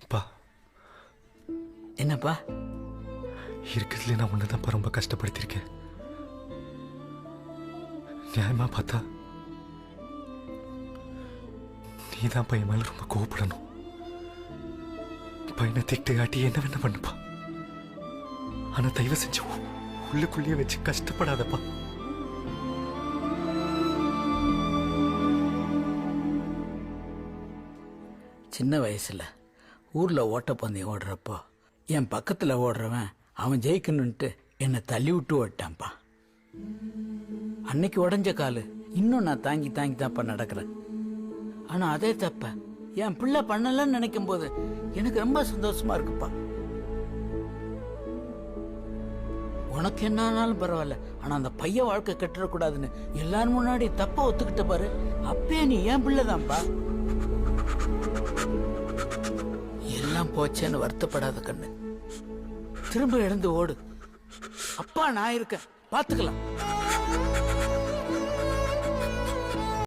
பா, என்னப்பா? இருக்கிறதுல நான் உன்னதான் ரொம்ப கஷ்டப்படுத்திருக்கேன். நியாயமா பார்த்தா நீதான் பையன் மேல ரொம்ப கோவப்படணும். பையனை திட்டு காட்டி என்ன வேணா பண்ணுப்பா. ஆனா தயவு செஞ்சு உள்ளுக்குள்ளேயே வச்சு கஷ்டப்படாதப்பா. சின்ன வயசுல ஊர்ல ஓட்டப்பந்தயம் ஓடுறப்போ என் பக்கத்துல ஓடுறவன் அவன் ஜெயிக்கணும்ட்டு என்னை தள்ளி விட்டு ஓட்டான்ப்பா. அன்னைக்கு உடஞ்ச காலு இன்னும் நான் தாங்கி தாங்கி தான்ப்பா நடக்கிறேன். ஆனா அதே தப்ப என் பிள்ளை பண்ணலன்னு நினைக்கும் போது எனக்கு ரொம்ப சந்தோஷமா இருக்குப்பா. உனக்கு என்ன ஆனாலும் பரவாயில்ல, ஆனா அந்த பையன் வாழ்க்கை கெட்டுறக்கூடாதுன்னு எல்லாரும் முன்னாடி தப்ப ஒத்துக்கிட்ட பாரு. அப்பே நீ என் பிள்ளைதான்ப்பா. எல்லாம் போச்சேன்னு வருத்தப்படாத கண்ணு, திரும்ப எழுந்து ஓடு. அப்பா நான் இருக்கேன், பாத்துக்கலாம்.